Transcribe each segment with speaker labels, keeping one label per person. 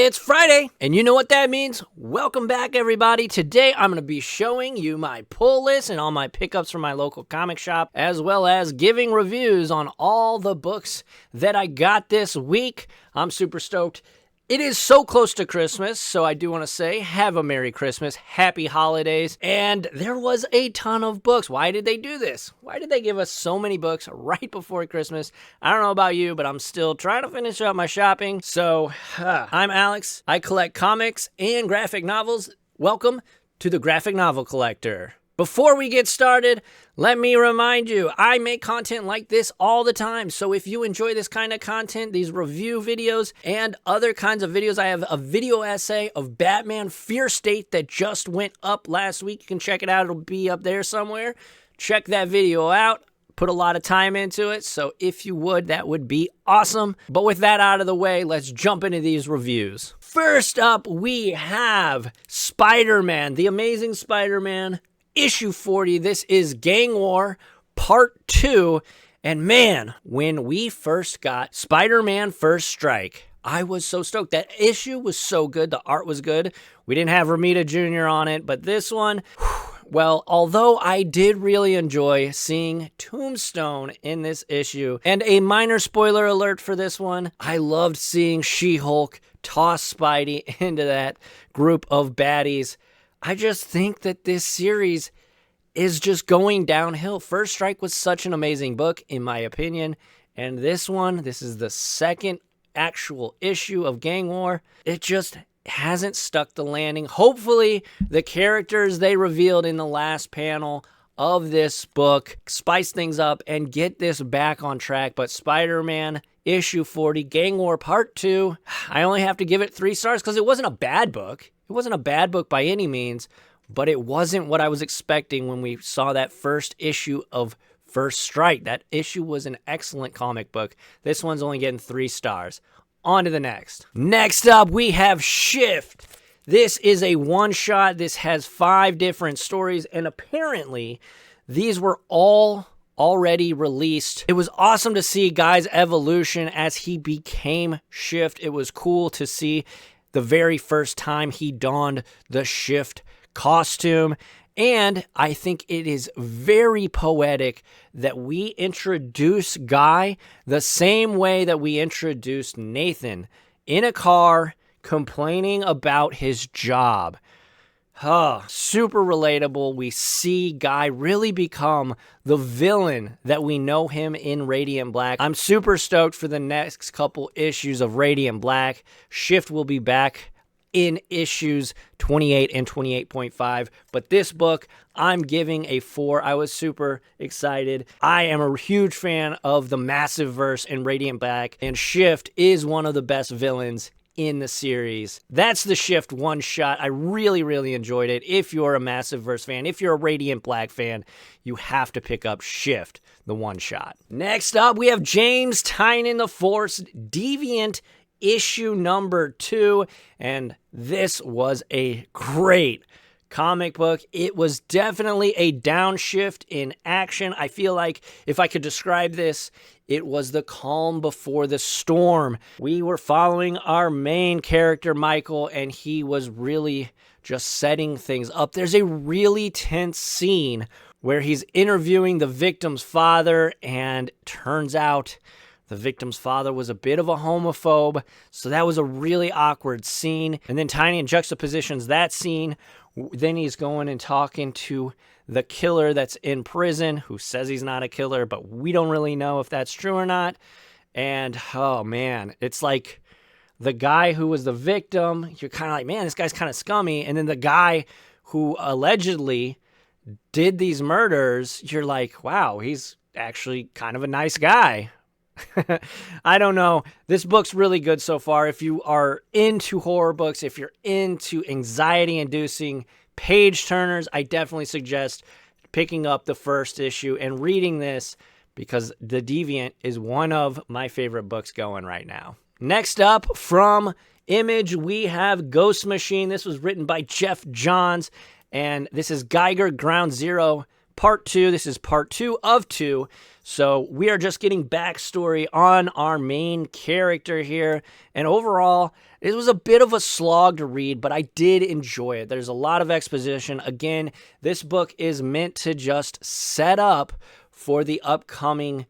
Speaker 1: It's Friday, and you know what that means. Welcome back, everybody. Today, I'm going to be showing you my pull list and all my pickups from my local comic shop, as well as giving reviews on all the books that I got this week. I'm super stoked. It is so close to Christmas, so I do want to say, have a Merry Christmas, Happy Holidays, and there was a ton of books. Why did they do this? Why did they give us so many books right before Christmas? I don't know about you, but I'm still trying to finish up my shopping. So, I'm Alex. I collect comics and graphic novels. Welcome to the Graphic Novel Collector. Before we get started, let me remind you, I make content like this all the time. So if you enjoy this kind of content, these review videos and other kinds of videos, I have a video essay of Batman Fear State that just went up last week. You can check it out. It'll be up there somewhere. Check that video out. Put a lot of time into it. So if you would, that would be awesome. But with that out of the way, let's jump into these reviews. First up, we have Spider-Man, The Amazing Spider-Man, Issue 40. This is Gang War Part 2. And man, when we first got Spider-Man First Strike, I was so stoked. That issue was so good. The art was good. We didn't have Romita Jr. on it, but this one, well, although I did really enjoy seeing Tombstone in this issue, and a minor spoiler alert for this one, I loved seeing She-Hulk toss Spidey into that group of baddies. I just think that this series is just going downhill. First Strike was such an amazing book, in my opinion. And this one, this is the second actual issue of Gang War. It just hasn't stuck the landing. Hopefully, the characters they revealed in the last panel of this book spice things up and get this back on track. But Spider-Man Issue 40, Gang War Part 2, I only have to give it 3 stars because it wasn't a bad book. It wasn't a bad book by any means, but it wasn't what I was expecting when we saw that first issue of First Strike. That issue was an excellent comic book. This one's only getting 3 stars. On to the next. Next up, we have Shift. This is a one-shot. This has 5 different stories, and apparently these were all already released. It was awesome to see Guy's evolution as he became Shift. It was cool to see the very first time he donned the Shift costume. And I think it is very poetic that we introduce Guy the same way that we introduced Nathan, in a car complaining about his job. Super relatable. We see Guy really become the villain that we know him in Radiant Black. I'm super stoked for the next couple issues of Radiant Black. Shift will be back in issues 28 and 28.5. But this book, I'm giving a 4. I was super excited. I am a huge fan of the Massive Verse in Radiant Black, and Shift is one of the best villains in the series. That's the Shift one-shot. I really, really enjoyed it. If you're a Massive Verse fan, if you're a Radiant Black fan, you have to pick up Shift, the one-shot. Next up, we have James Tynion the Force, Deviant, issue number 2, and this was a great comic book. It was definitely a downshift in action. I feel like if I could describe this, it was the calm before the storm. We were following our main character, Michael, and he was really just setting things up. There's a really tense scene where he's interviewing the victim's father, and turns out the victim's father was a bit of a homophobe, so that was a really awkward scene. And then Tynion juxtapositions that scene. Then he's going and talking to the killer that's in prison, who says he's not a killer, but we don't really know if that's true or not. And, oh man, it's like the guy who was the victim, you're kind of like, man, this guy's kind of scummy. And then the guy who allegedly did these murders, you're like, wow, he's actually kind of a nice guy. I don't know. This book's really good so far. If you are into horror books, if you're into anxiety-inducing page turners, I definitely suggest picking up the first issue and reading this, because The Deviant is one of my favorite books going right now. Next up, from Image, we have Ghost Machine. This was written by Jeff Johns, and this is Geiger Ground Zero Part 2. This is Part 2 of 2. So we are just getting backstory on our main character here. And overall, it was a bit of a slog to read, but I did enjoy it. There's a lot of exposition. Again, this book is meant to just set up for the upcoming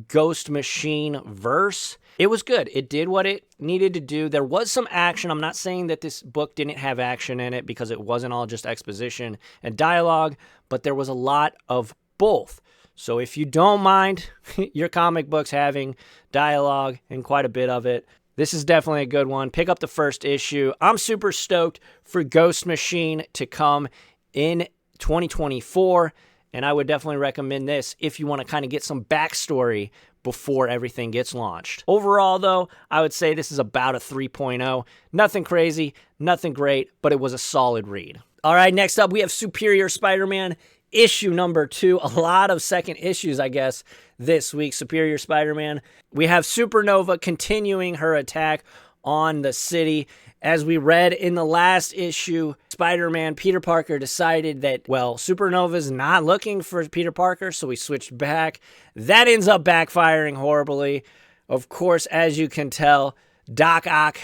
Speaker 1: Ghost Machine verse. It was good. It did what it needed to do. There was some action. I'm not saying that this book didn't have action in it because it wasn't all just exposition and dialogue, but there was a lot of both. So if you don't mind your comic books having dialogue and quite a bit of it, this is definitely a good one. Pick up the first issue. I'm super stoked for Ghost Machine to come in 2024, and I would definitely recommend this if you want to kind of get some backstory before everything gets launched. Overall, though, I would say this is about a 3.0. Nothing crazy, nothing great, but it was a solid read. All right, next up, we have Superior Spider-Man issue number 2. A lot of second issues, I guess, this week. Superior Spider-Man. We have Supernova continuing her attack on the city. As we read in the last issue, Spider-Man, Peter Parker decided that, well, Supernova's not looking for Peter Parker, so we switched back. That ends up backfiring horribly. Of course, as you can tell, Doc Ock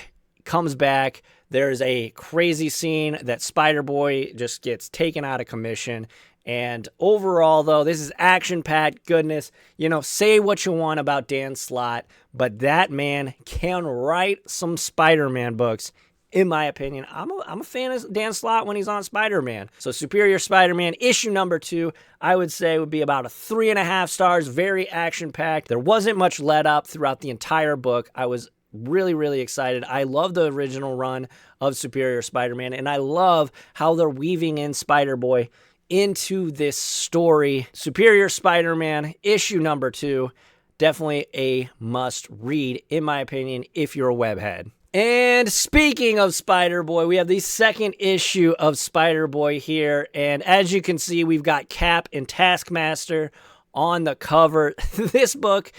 Speaker 1: comes back. There's a crazy scene that Spider-Boy just gets taken out of commission. And overall, though, this is action-packed goodness. You know, say what you want about Dan Slott, but that man can write some Spider-Man books. In my opinion, I'm a fan of Dan Slott when he's on Spider-Man. So Superior Spider-Man issue number 2, I would say would be about a 3.5 stars, very action-packed. There wasn't much let up throughout the entire book. I was really, really excited. I love the original run of Superior Spider-Man, and I love how they're weaving in Spider-Boy into this story. Superior Spider-Man issue number 2, definitely a must read, in my opinion, if you're a webhead. And speaking of Spider-Boy, we have the second issue of Spider-Boy here. And as you can see, we've got Cap and Taskmaster on the cover. This book,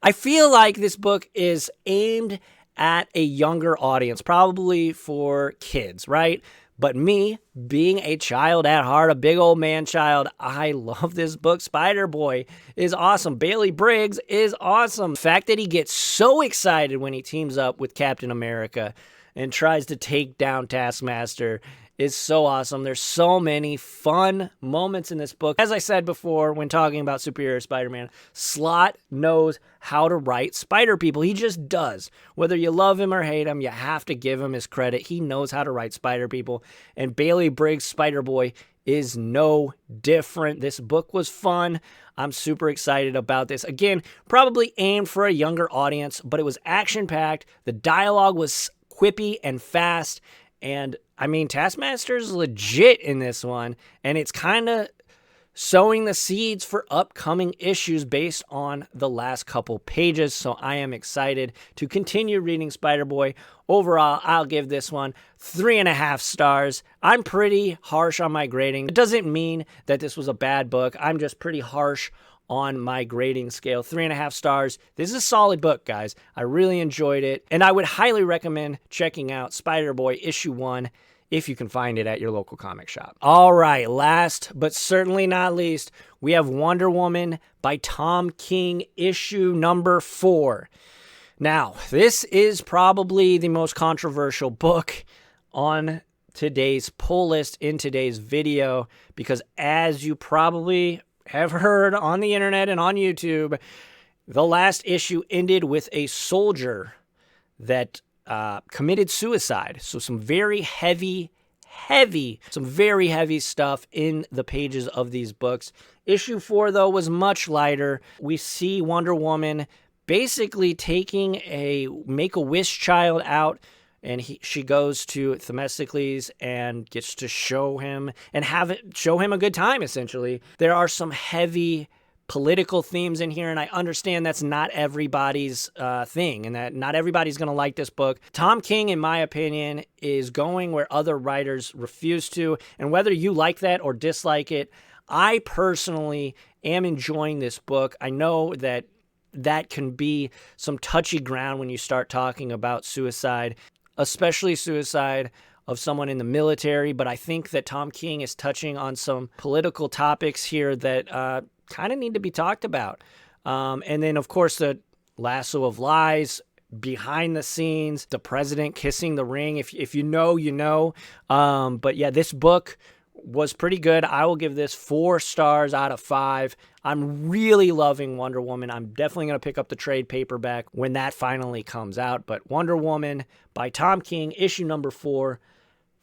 Speaker 1: I feel like this book is aimed at a younger audience, probably for kids, right? But me, being a child at heart, a big old man child, I love this book. Spider-Boy is awesome. Bailey Briggs is awesome. The fact that he gets so excited when he teams up with Captain America and tries to take down Taskmaster is so awesome. There's so many fun moments in this book. As I said before when talking about Superior Spider-Man, Slott knows how to write spider people. He just does. Whether you love him or hate him, you have to give him his credit. He knows how to write spider people. And Bailey Briggs' Spider-Boy is no different. This book was fun. I'm super excited about this. Again, probably aimed for a younger audience, but it was action-packed. The dialogue was quippy and fast. And I mean, Taskmaster's legit in this one, and it's kind of sowing the seeds for upcoming issues based on the last couple pages. So I am excited to continue reading Spider-Boy. Overall, I'll give this one 3.5 stars. I'm pretty harsh on my grading. It doesn't mean that this was a bad book. I'm just pretty harsh on my grading scale. 3.5 stars. This is a solid book, guys. I really enjoyed it, and I would highly recommend checking out Spider-Boy issue 1 if you can find it at your local comic shop. All right, last but certainly not least, we have Wonder Woman by Tom King, issue number 4. Now, this is probably the most controversial book on today's pull list in today's video, because as you probably have heard on the internet and on YouTube, the last issue ended with a soldier that committed suicide. So some very heavy stuff in the pages of these books. Issue 4, though, was much lighter. We see Wonder Woman basically taking a Make-A-Wish child out, and she goes to Themistocles and gets to show him a good time, essentially. There are some heavy political themes in here, and I understand that's not everybody's thing, and that not everybody's going to like this book. Tom King, in my opinion, is going where other writers refuse to, and whether you like that or dislike it, I personally am enjoying this book. I know that can be some touchy ground when you start talking about suicide, especially suicide of someone in the military, but I think that Tom King is touching on some political topics here that kind of need to be talked about. And then, of course, the Lasso of Lies, behind the scenes, the president kissing the ring. If you know, you know. But yeah, this book was pretty good. I will give this 4 stars out of 5. I'm really loving Wonder Woman. I'm definitely going to pick up the trade paperback when that finally comes out. But Wonder Woman by Tom King, issue number 4,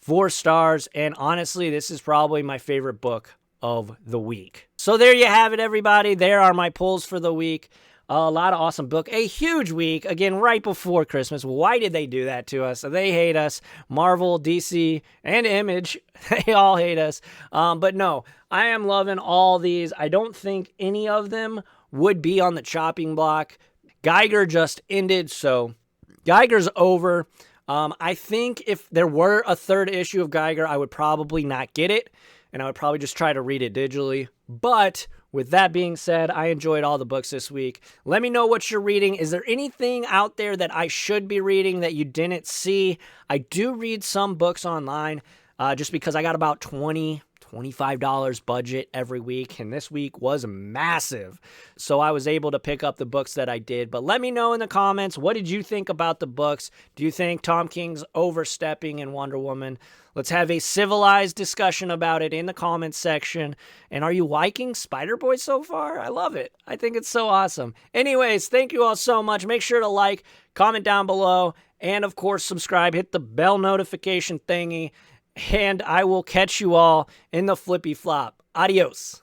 Speaker 1: 4 stars. And honestly, this is probably my favorite book of the week. So there you have it, everybody. There are my pulls for the week. A lot of awesome book. A huge week, again, right before Christmas. Why did they do that to us? They hate us. Marvel, DC, and Image, they all hate us. But no, I am loving all these. I don't think any of them would be on the chopping block. Geiger just ended, so Geiger's over. I think if there were a 3rd issue of Geiger, I would probably not get it, and I would probably just try to read it digitally. But with that being said, I enjoyed all the books this week. Let me know what you're reading. Is there anything out there that I should be reading that you didn't see? I do read some books online just because I got about $25 budget every week, and this week was massive. So I was able to pick up the books that I did. But let me know in the comments, what did you think about the books? Do you think Tom King's overstepping in Wonder Woman? Let's have a civilized discussion about it in the comments section. And are you liking Spider-Boy so far? I love it. I think it's so awesome. Anyways, thank you all so much. Make sure to like, comment down below, and of course, subscribe. Hit the bell notification thingy. And I will catch you all in the flippy flop. Adios.